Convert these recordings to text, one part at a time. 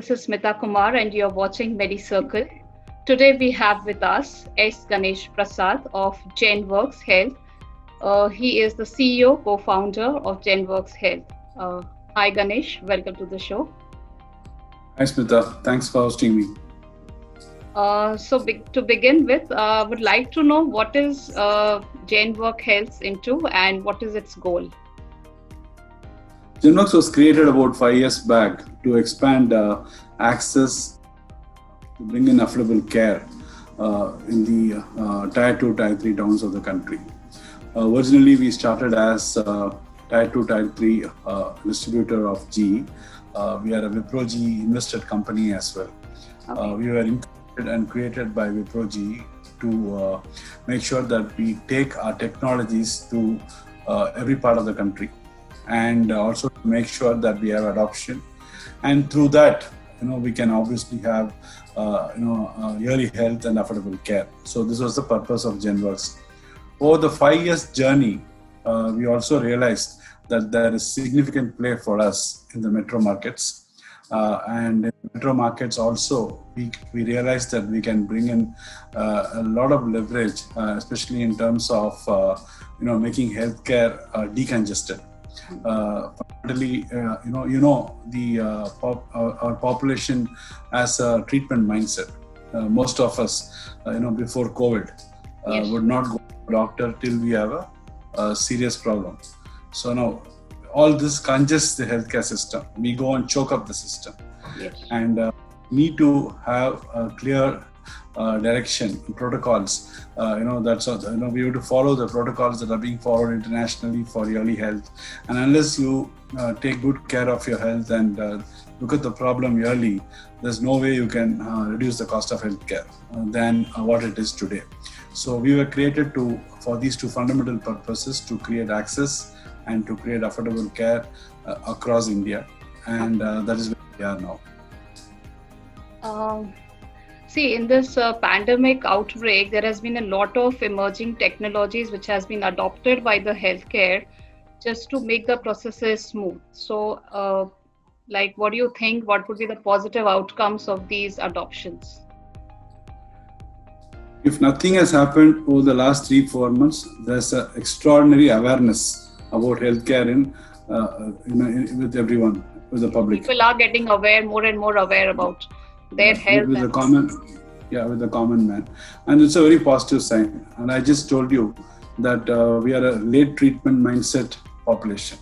This is Smita Kumar, and you're watching MediCircle. Today, we have with us S. Ganesh Prasad of GenWorks Health. He is the CEO, co founder of GenWorks Health. Hi, Ganesh. Welcome to the show. Hi, Smita. Thanks for hosting me. To begin with, would like to know what is GenWorks Health into and what is its goal? GenWorks was created about 5 years back to expand access to bring in affordable care in the Tier 2, Tier 3 towns of the country. Originally, we started as Tier 2, Tier 3 distributor of GE. We are a Wipro GE invested company as well. Okay. We were incorporated and created by Wipro GE to make sure that we take our technologies to every part of the country, and also to make sure that we have adoption, and through that, we can obviously have yearly health and affordable care. So this was the purpose of GenWorks. Over the 5 years journey, we also realized that there is significant play for us in the metro markets, and in metro markets also we realized that we can bring in a lot of leverage, especially in terms of making healthcare decongested. Fundamentally, our population has a treatment mindset. Most of us, before COVID, Yes. would not go to a doctor till we have a serious problem. So now, all this congests the healthcare system. We go and choke up the system. Yes. And need to have a clear direction, protocols. That's we have to follow the protocols that are being followed internationally for yearly health. And unless you take good care of your health and look at the problem yearly, there's no way you can reduce the cost of healthcare than what it is today. So we were created for these two fundamental purposes: to create access and to create affordable care across India. And that is where we are now. See, in this pandemic outbreak, there has been a lot of emerging technologies which has been adopted by the healthcare just to make the processes smooth. So, what do you think? What would be the positive outcomes of these adoptions? If nothing has happened over the last 3-4 months, there's an extraordinary awareness about healthcare with everyone, with the public. People are getting more and more aware about their health. With the common man. And it's a very positive sign. And I just told you that we are a late treatment mindset population.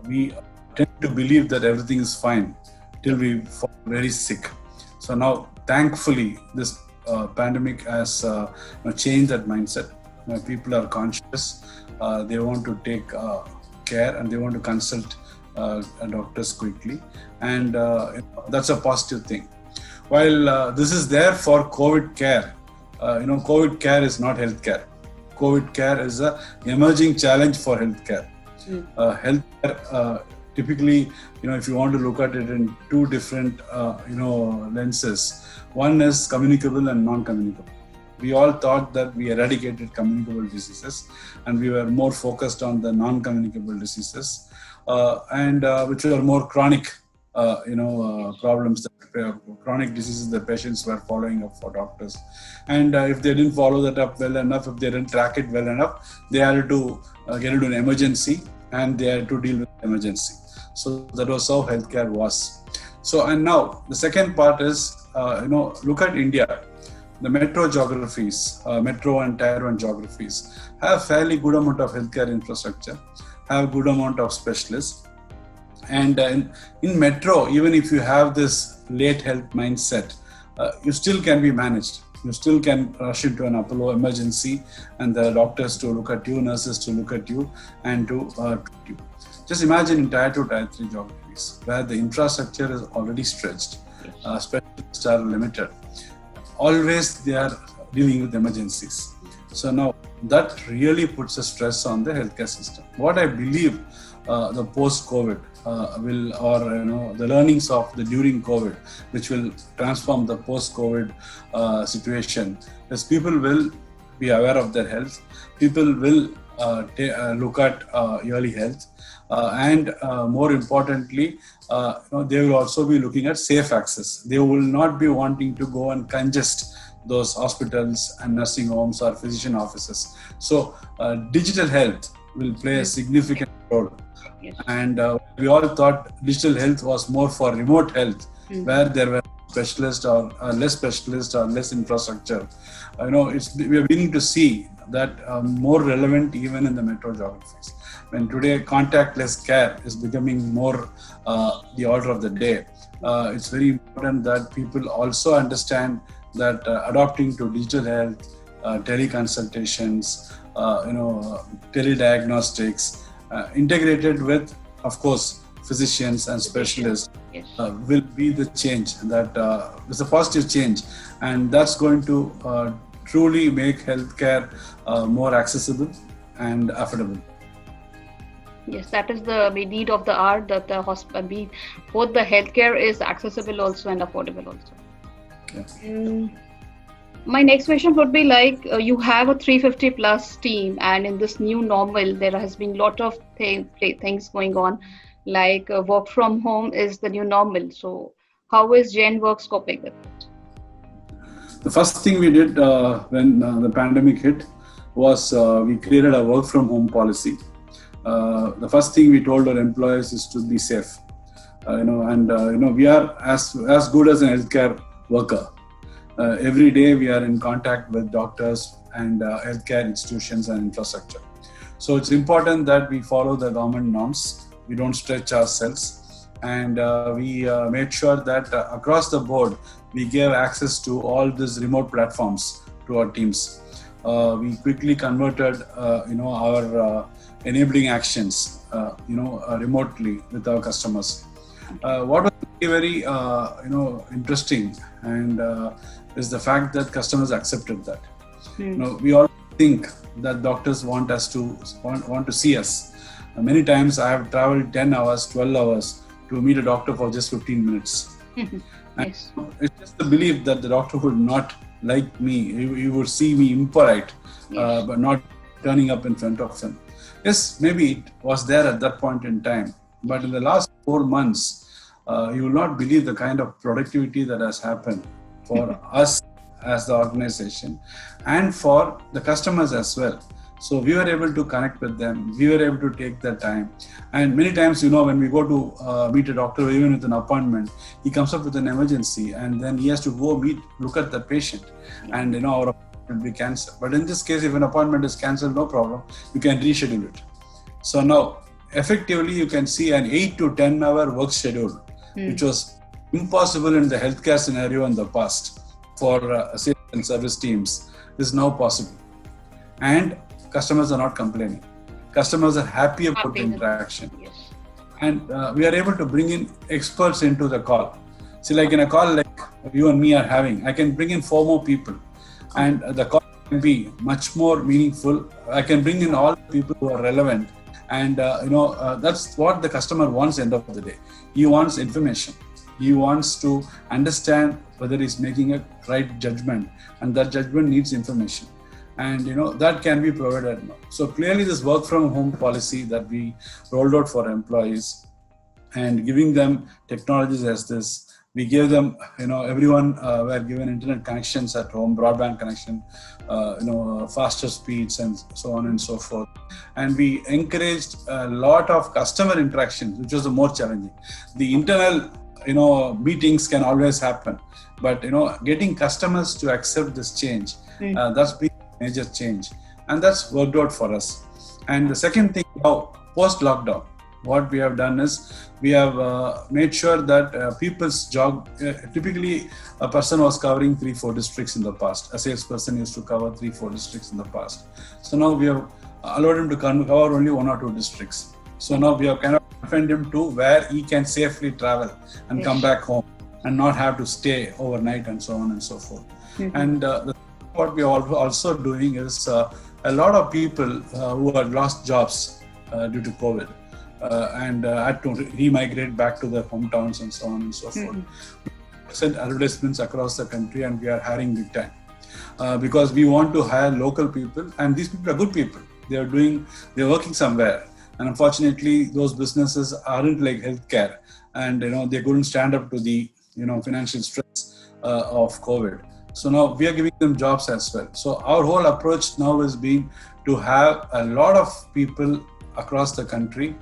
We tend to believe that everything is fine till we fall very sick. So now, thankfully, this pandemic has changed that mindset. People are conscious. They want to take care and they want to consult doctors quickly. And that's a positive thing. While this is there for COVID care, COVID care is not healthcare. COVID care is an emerging challenge for healthcare. Healthcare, typically, if you want to look at it in two different, lenses, one is communicable and non-communicable. We all thought that we eradicated communicable diseases, and we were more focused on the non-communicable diseases, and which were more chronic. Problems, chronic diseases the patients were following up for doctors. And if they didn't follow that up well enough, if they didn't track it well enough, they had to get into an emergency and they had to deal with emergency. So that was how healthcare was. So, and now the second part is, look at India. The metro geographies, metro and Tier 1 geographies have fairly good amount of healthcare infrastructure, have good amount of specialists. And in metro, even if you have this late health mindset, you still can be managed. You still can rush into an Apollo emergency and there are doctors to look at you, nurses to look at you and to treat you. Just imagine in Tier 2, Tier 3 geographies where the infrastructure is already stretched, specialists are limited. Always they are dealing with emergencies. So now that really puts a stress on the healthcare system. What I believe the post-COVID the learnings of the during COVID, which will transform the post-COVID situation, is people will be aware of their health. People will look at early health, and more importantly, they will also be looking at safe access. They will not be wanting to go and congest those hospitals and nursing homes or physician offices. So digital health will play a significant role. Yes. And we all thought digital health was more for remote health, where there were specialists or less specialists or less infrastructure. We are beginning to see that more relevant even in the metro geographies. When today contactless care is becoming more the order of the day, it's very important that people also understand that adopting to digital health, teleconsultations, telediagnostics, integrated with, of course, physicians and specialists, Yes. will be the change that is a positive change, and that's going to truly make healthcare more accessible and affordable. Yes, that is the need of the hour, that the hospital, both the healthcare is accessible also and affordable also. Yeah. My next question would be like, you have a 350 plus team, and in this new normal, there has been a lot of things going on, like work from home is the new normal. So how is GenWorks coping with it? The first thing we did when the pandemic hit was we created a work from home policy. The first thing we told our employees is to be safe. We are as good as an healthcare worker. Every day we are in contact with doctors and healthcare institutions and infrastructure. So it's important that we follow the government norms. We don't stretch ourselves, and we made sure that across the board we gave access to all these remote platforms to our teams. We quickly converted, our enabling actions, remotely with our customers. What was very, interesting and is the fact that customers accepted that. We all think that doctors want to see us. Many times I have traveled 10 hours, 12 hours to meet a doctor for just 15 minutes. Yes. It's just the belief that the doctor would not like me. He would see me impolite, Yes. but not turning up in front of him. Yes, maybe it was there at that point in time. But in the last 4 months, you will not believe the kind of productivity that has happened for us as the organization and for the customers as well. So we were able to connect with them. We were able to take that time. And many times, when we go to meet a doctor, even with an appointment, he comes up with an emergency and then he has to go look at the patient, and our appointment will be cancelled. But in this case, if an appointment is cancelled, no problem. You can reschedule it. So now, effectively, you can see an 8 to 10 hour work schedule, which was impossible in the healthcare scenario in the past for sales and service teams, is now possible. And customers are not complaining. Customers are happy about the interaction. Yes. And we are able to bring in experts into the call. See, like in a call like you and me are having, I can bring in 4 more people, and the call can be much more meaningful. I can bring in all the people who are relevant. And that's what the customer wants at the end of the day. He wants information. He wants to understand whether he's making a right judgment, and that judgment needs information. And that can be provided now. So clearly this work from home policy that we rolled out for employees and giving them technologies as this, we gave them, everyone were given internet connections at home, broadband connection, faster speeds and so on and so forth. And we encouraged a lot of customer interactions, which was the more challenging. The internal, meetings can always happen, but, getting customers to accept this change, that's been a major change. And that's worked out for us. And the second thing now, post-lockdown, what we have done is we have made sure that people's job, typically a person was covering 3-4 districts in the past. A salesperson used to cover 3-4 districts in the past. So now we have allowed him to cover only 1 or 2 districts. So now we have kind of confined him to where he can safely travel and come back home and not have to stay overnight and so on and so forth. And what we are also doing is a lot of people who had lost jobs due to COVID and had to re-migrate back to their hometowns and so on and so forth. We sent advertisements across the country, and we are hiring big time because we want to hire local people, and these people are good people. they're working somewhere, and unfortunately those businesses aren't like healthcare, and they couldn't stand up to the financial stress of COVID. So now we are giving them jobs as well. So our whole approach now is being to have a lot of people across the country,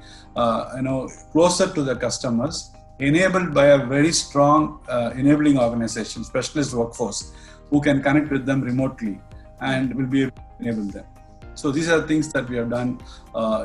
closer to the customers, enabled by a very strong enabling organization, specialist workforce, who can connect with them remotely and will be able to enable them. So these are things that we have done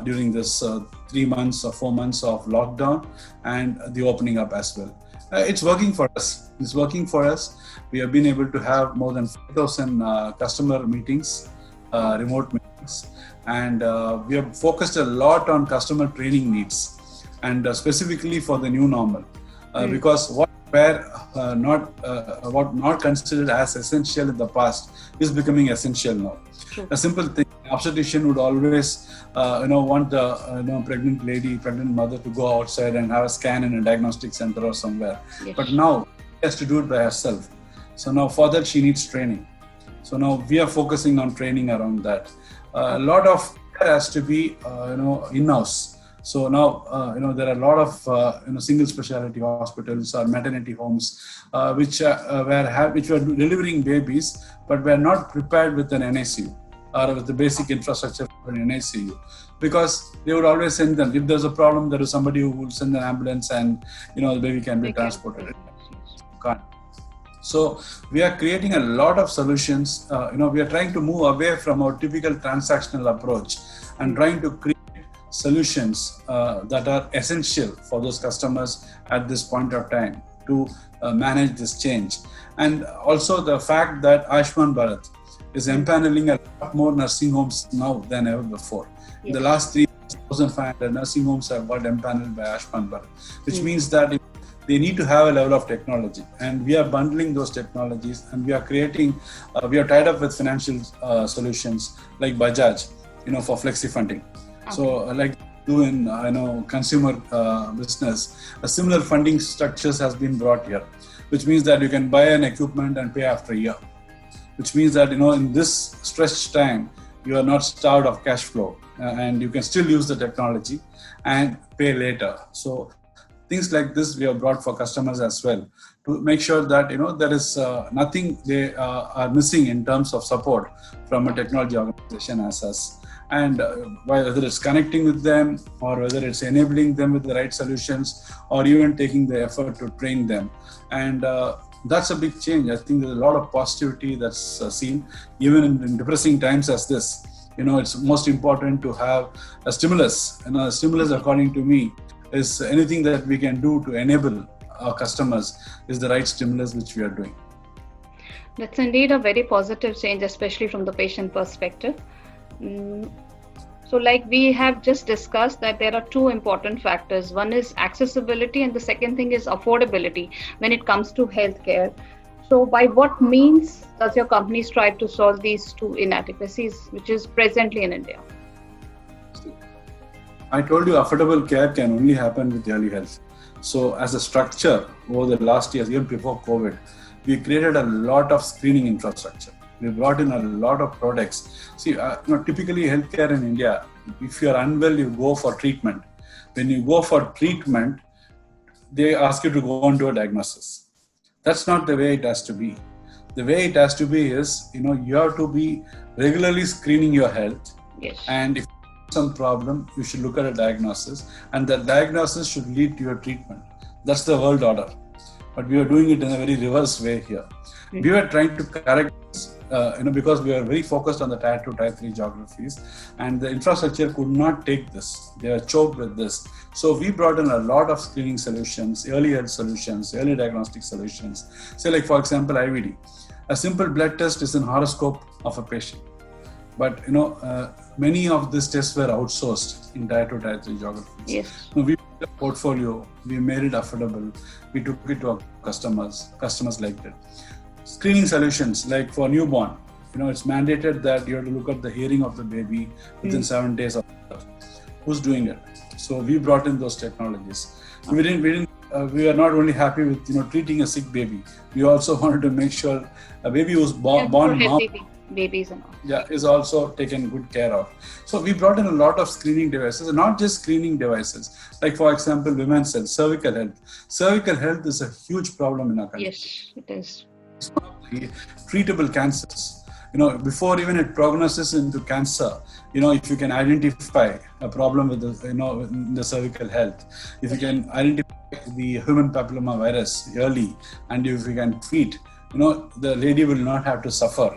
during this 3 months or 4 months of lockdown and the opening up as well. It's working for us. It's working for us. We have been able to have more than 5,000 customer meetings, remote meetings, and we have focused a lot on customer training needs, and specifically for the new normal, because what not considered as essential in the past is becoming essential now. True. A simple thing: obstetrician would always, want the pregnant mother to go outside and have a scan in a diagnostic center or somewhere. Yes. But now she has to do it by herself. So now for that she needs training. So now we are focusing on training around that. A lot of care has to be, in-house. So now, there are a lot of, single specialty hospitals or maternity homes, which were delivering babies, but were not prepared with an NICU or with the basic infrastructure for an NICU, because they would always send them. If there's a problem, there is somebody who will send an ambulance and, the baby can be transported. Can't. So we are creating a lot of solutions. We are trying to move away from our typical transactional approach and trying to create solutions that are essential for those customers at this point of time to manage this change. And also the fact that Ayushman Bharat is empaneling a lot more nursing homes now than ever before. Yes. In the last 3,500 nursing homes have got empaneled by Ayushman Bharat, which means that they need to have a level of technology, and we are bundling those technologies, and we are creating, we are tied up with financial solutions like Bajaj, for flexi funding. Okay. So like do in, consumer business, a similar funding structures has been brought here, which means that you can buy an equipment and pay after a year, which means that, in this stretched time, you are not starved of cash flow, and you can still use the technology and pay later. So things like this we have brought for customers as well, to make sure that there is nothing they are missing in terms of support from a technology organization as us. And whether it's connecting with them, or whether it's enabling them with the right solutions, or even taking the effort to train them. And that's a big change. I think there's a lot of positivity that's seen even in depressing times as this. It's most important to have a stimulus. And a stimulus, according to me, is anything that we can do to enable our customers is the right stimulus which we are doing. That's indeed a very positive change, especially from the patient perspective. So like we have just discussed that there are two important factors. One is accessibility and the second thing is affordability when it comes to healthcare. So by what means does your company strive to solve these two inadequacies, which is presently in India? I told you affordable care can only happen with early health. So as a structure over the last years, even before COVID, we created a lot of screening infrastructure. We brought in a lot of products. See, typically healthcare in India, if you are unwell, you go for treatment. When you go for treatment, they ask you to go on to a diagnosis. That's not the way it has to be. The way it has to be is, you have to be regularly screening your health. Yes. And if some problem, you should look at a diagnosis, and that diagnosis should lead to your treatment. That's the world order. But we are doing it in a very reverse way here. Mm-hmm. We were trying to correct this, because we are very focused on the Tier 2, Tier 3 geographies, and the infrastructure could not take this. They are choked with this. So we brought in a lot of screening solutions, early health solutions, early diagnostic solutions. Say like, for example, IVD. A simple blood test is an horoscope of a patient. But many of these tests were outsourced in Tier 2, Tier 3 geographies. Yes. So we built a portfolio, we made it affordable, we took it to our customers liked it. Screening solutions, like for newborn, it's mandated that you have to look at the hearing of the baby within 7 days of birth. Who's doing it? So we brought in those technologies. We are not only happy with treating a sick baby. We also wanted to make sure a baby who's born babies and all. Yeah, is also taken good care of. So we brought in a lot of screening devices, not just screening devices. Like for example, women's health, cervical health. Cervical health is a huge problem in our country. Yes, it is. It's one of the treatable cancers. Before even it progresses into cancer, if you can identify a problem with the cervical health, if you can identify the human papilloma virus early, and if you can treat, the lady will not have to suffer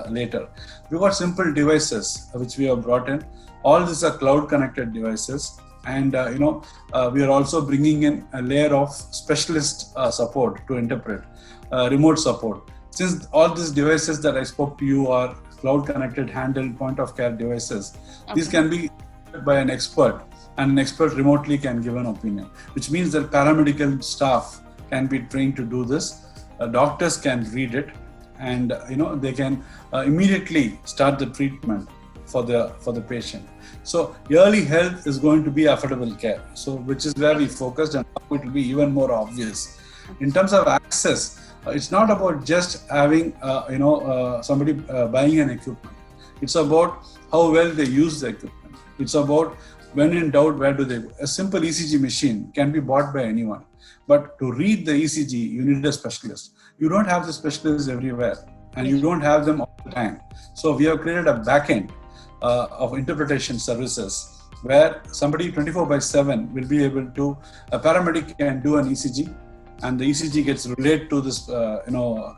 later. We've got simple devices which we have brought in. All these are cloud connected devices. And, we are also bringing in a layer of specialist support to interpret, remote support. Since all these devices that I spoke to you are cloud connected, handheld, point of care devices, these can be by an expert, and an expert remotely can give an opinion, which means that paramedical staff can be trained to do this. Doctors can read it, and they can immediately start the treatment for the patient. So early health is going to be affordable care, so which is where we focused, and it will be even more obvious. In terms of access, it's not about just having somebody buying an equipment. It's about how well they use the equipment. It's about, when in doubt, where do they go. A simple ECG machine can be bought by anyone, but to read the ECG, you need a specialist. You don't have the specialists everywhere, and you don't have them all the time. So we have created a backend of interpretation services where somebody 24/7 will be able to, a paramedic can do an ECG, and the ECG gets relayed to this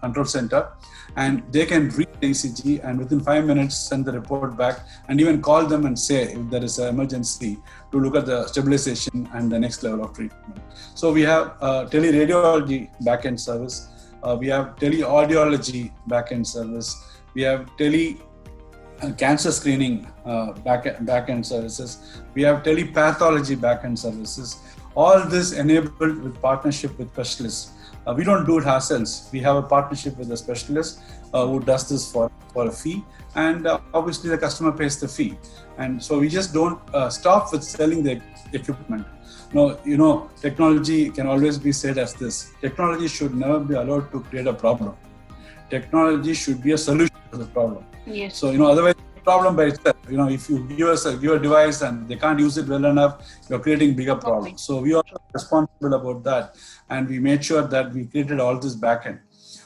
control center, and they can read the ECG and within 5 minutes send the report back, and even call them and say if there is an emergency to look at the stabilization and the next level of treatment. So we have teleradiology backend service, we have teleaudiology backend service, we have cancer screening backend services, we have telepathology backend services. All this enabled with partnership with specialists. We don't do it ourselves. We have a partnership with a specialist who does this for a fee, and obviously the customer pays the fee. And so we just don't stop with selling the equipment. No, technology can always be said as this. Technology should never be allowed to create a problem. Technology should be a solution to the problem. Yes. So, otherwise, problem by itself. If you give a device and they can't use it well enough, you're creating bigger problems. So we are responsible about that, and we made sure that we created all this backend.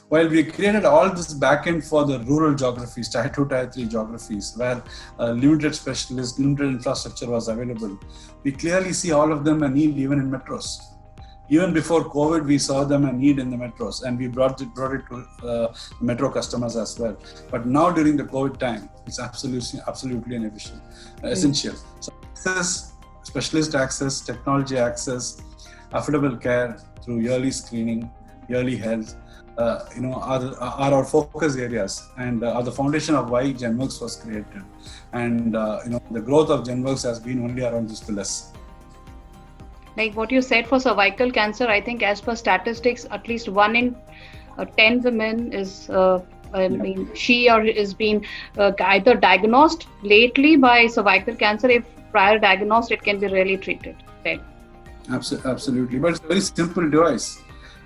While we created all this backend for the rural geographies, Tier 2, Tier 3 geographies, where limited specialists, limited infrastructure was available, we clearly see all of them a need even in metros. Even before COVID, we saw them a need in the metros, and we brought it to metro customers as well. But now during the COVID time, it's absolutely an essential. So access, specialist access, technology access, affordable care through early screening, early health, are our focus areas, and are the foundation of why Genworks was created. And the growth of Genworks has been only around these pillars. Like what you said for cervical cancer, I think as per statistics, at least 1 in 10 women is, she or is being either diagnosed lately by cervical cancer. If prior diagnosed, it can be really treated. Right? Absolutely, but it's a very simple device.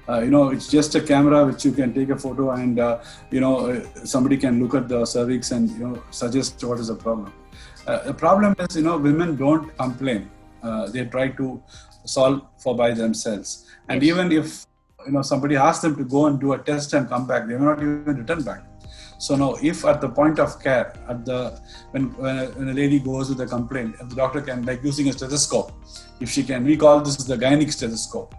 It's just a camera which you can take a photo, and somebody can look at the cervix and suggest what is the problem. The problem is women don't complain. They try to solve by themselves, and even if somebody asks them to go and do a test and come back, they may not even return back. So now, if at the point of care, when a lady goes with a complaint, if the doctor can, like using a stethoscope, if she can, we call this the gynec stethoscope,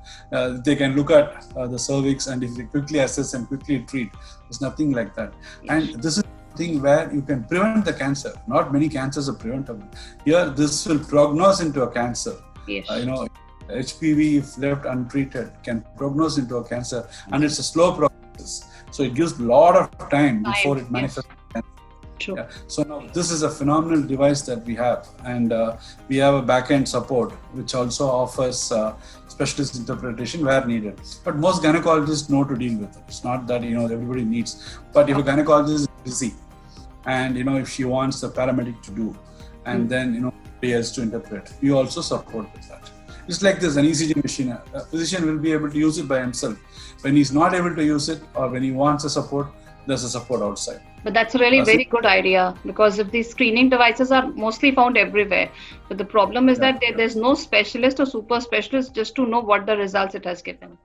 they can look at the cervix, and if they quickly assess and quickly treat, there's nothing like that. And this is thing where you can prevent the cancer. Not many cancers are preventable. Here, this will prognose into a cancer. Yes. HPV, if left untreated, can prognose into a cancer, and it's a slow process. So it gives a lot of time before it manifests. Yes. True. Yeah. So now this is a phenomenal device that we have, and we have a back-end support which also offers specialist interpretation where needed. But most gynecologists know to deal with it. It's not that everybody needs. But if a gynecologist is busy, and if she wants the paramedic to do, and then somebody else to interpret, we also support with that. It's like this, an ECG machine. A physician will be able to use it by himself. When he's not able to use it, or when he wants a support, there's a support outside. But that's a really So- very good idea, because if these screening devices are mostly found everywhere, but the problem is Yeah. that there's no specialist or super specialist just to know what the results it has given.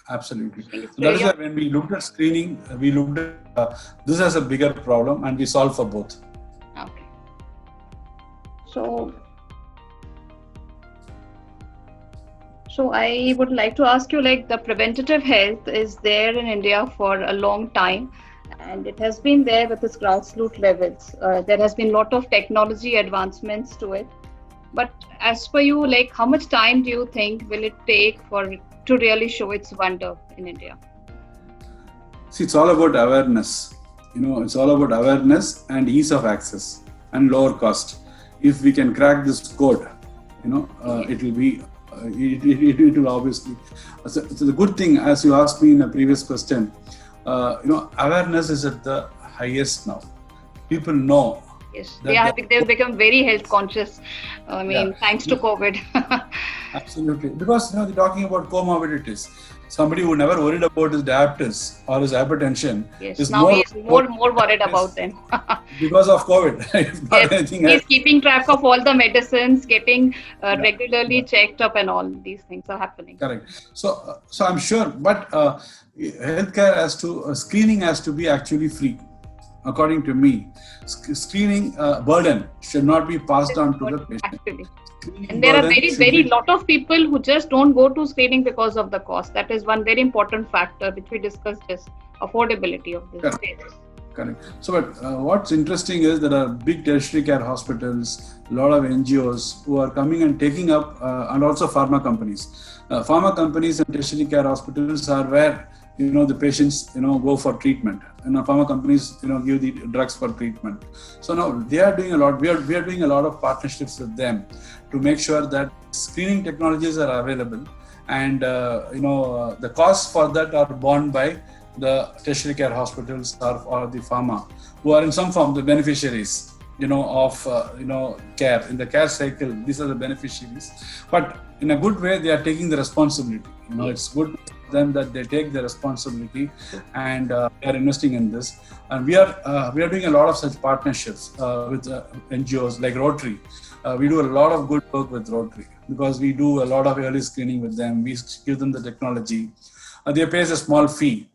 Absolutely. I think it's So that is very why when we looked at screening, we looked at this as a bigger problem, and we solved for both. okay. So I would like to ask you, like, the preventative health is there in India for a long time, and it has been there with its grassroots levels. There has been a lot of technology advancements to it. But as per you, like, how much time do you think will it take for it to really show its wonder in India? See, it's all about awareness. It's all about awareness and ease of access and lower cost. If we can crack this code, it will be. It will obviously. So the good thing, as you asked me in a previous question, awareness is at the highest now. People know. Yes, That they've become very health conscious. I mean, Yeah. thanks to COVID. Absolutely, because they're talking about comorbidities. Somebody who never worried about his diabetes or his hypertension Yes, is now he's more worried about them. because of COVID. If not Yes, anything he's else. keeping track of all the medicines, getting regularly checked up, and all these things are happening. Correct. So I'm sure, but healthcare screening has to be actually free, according to me. Screening burden should not be passed on to the patient. Actually. Screening And there are burden very, should very be- lot of people who just don't go to screening because of the cost. That is one very important factor which we discussed, is affordability of this. Correct. Correct. So, but what's interesting is there are big tertiary care hospitals, a lot of NGOs who are coming and taking up, and also pharma companies. Pharma companies and tertiary care hospitals are where the patients go for treatment, and pharma companies give the drugs for treatment. So now they are doing a lot. We are doing a lot of partnerships with them to make sure that screening technologies are available, and the costs for that are borne by the tertiary care hospitals or the pharma, who are in some form the beneficiaries of care in the care cycle. These are the beneficiaries, but in a good way they are taking the responsibility. It's good for them that they take the responsibility, and they are investing in this. And we are doing a lot of such partnerships with NGOs like Rotary. We do a lot of good work with Rotary because we do a lot of early screening with them. We give them the technology. They pay us a small fee.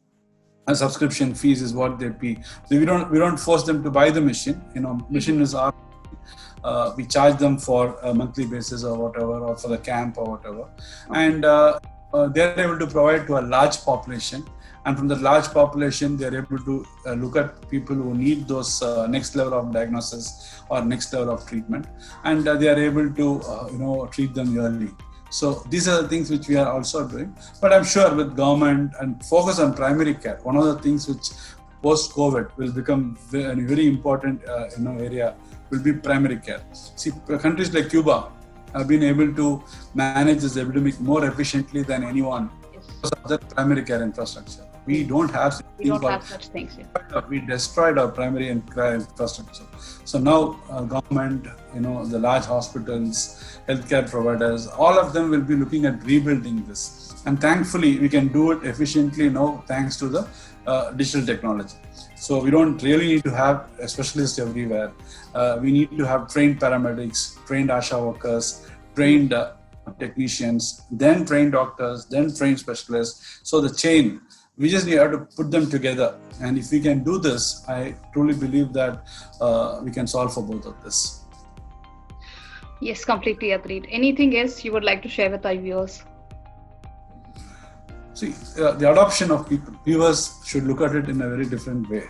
A subscription fees is what they pay. So we don't force them to buy the machine. Machine is our. We charge them for a monthly basis or whatever, or for the camp or whatever, and they're able to provide to a large population. And from the large population, they're able to look at people who need those next level of diagnosis or next level of treatment, and they are able to treat them early. So these are the things which we are also doing. But I'm sure with government and focus on primary care, one of the things which post-COVID will become a very important area will be primary care. See, countries like Cuba have been able to manage this epidemic more efficiently than anyone because of their primary care infrastructure. We don't have Such things. We destroyed our primary care infrastructure. So now government, the large hospitals, healthcare providers, all of them will be looking at rebuilding this. And thankfully, we can do it efficiently now thanks to the digital technology. So we don't really need to have a specialist everywhere. We need to have trained paramedics, trained ASHA workers, trained technicians, then trained doctors, then trained specialists. So the chain, we just have to put them together. And if we can do this, I truly believe that we can solve for both of this. Yes, completely agreed. Anything else you would like to share with our viewers? See, the adoption of people, viewers should look at it in a very different way.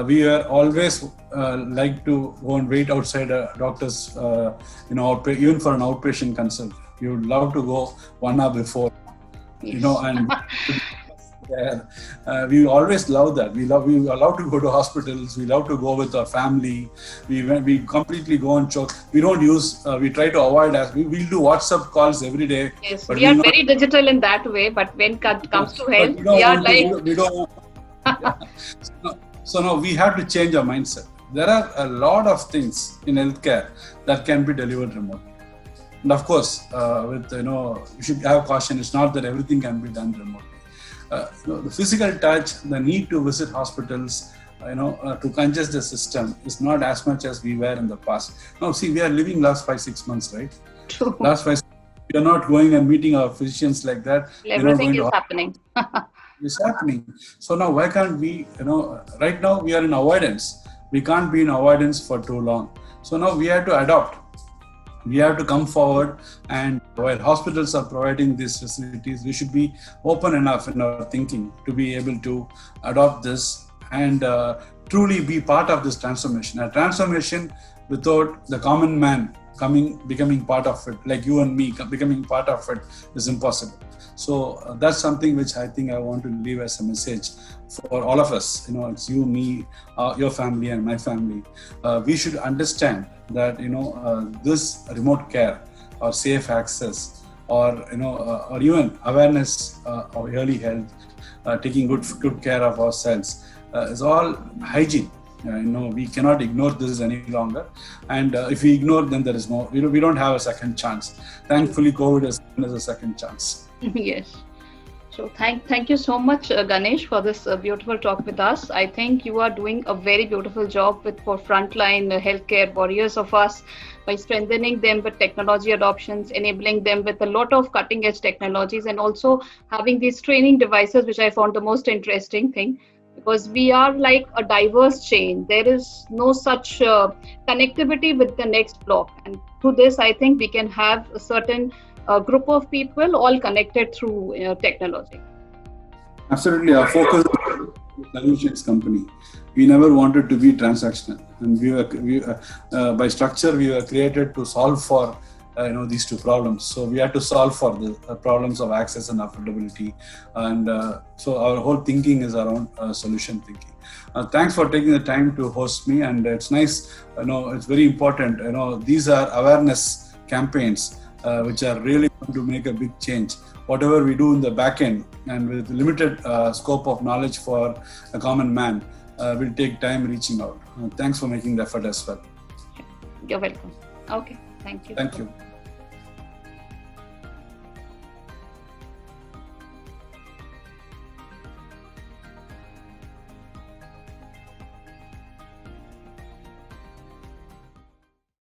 We are always like to go and wait outside a doctor's, even for an outpatient consult. We would love to go 1 hour before, Yes. and we always love that. We love to go to hospitals. We love to go with our family. We completely go and choke. We don't use. We try to avoid we'll do WhatsApp calls every day. Yes, but we are not- very digital in that way, but when it comes to but health, we don't we are want to- like, we don't. Yeah. So now we have to change our mindset. There are a lot of things in healthcare that can be delivered remotely. And of course, you should have caution. It's not that everything can be done remotely. the physical touch, the need to visit hospitals, to congest the system is not as much as we were in the past. Now, see, we are living last 5-6 months, right? True. Last 5 we are not going and meeting our physicians like that. Everything is happening. It's happening. So now why can't we, right now we are in avoidance. We can't be in avoidance for too long. So now we have to adopt. We have to come forward, and while hospitals are providing these facilities, we should be open enough in our thinking to be able to adopt this and truly be part of this transformation. A transformation without the common man becoming part of it, like you and me becoming part of it, is impossible. So that's something which I think I want to leave as a message for all of us. It's you, me, your family, and my family. We should understand that this remote care or safe access or even awareness of early health, taking good care of ourselves is all hygiene. We cannot ignore this any longer, and if we ignore, then there is no. We don't have a second chance. Thankfully, COVID has given us a second chance. Yes. So thank you so much, Ganesh, for this beautiful talk with us. I think you are doing a very beautiful job for frontline healthcare warriors of us by strengthening them with technology adoptions, enabling them with a lot of cutting edge technologies, and also having these training devices, which I found the most interesting thing. Because we are like a diverse chain. There is no such connectivity with the next block. And through this, I think we can have a certain group of people all connected through technology. Absolutely. Our focus is solutions company. We never wanted to be transactional. And by structure, we were created to solve for these two problems. So we had to solve for the problems of access and affordability, and so our whole thinking is around solution thinking. Thanks for taking the time to host me, and it's nice. It's very important. These are awareness campaigns which are really going to make a big change. Whatever we do in the back end, and with limited scope of knowledge for a common man, will take time reaching out. Thanks for making the effort as well. You're welcome. Okay. Thank you. Thank you.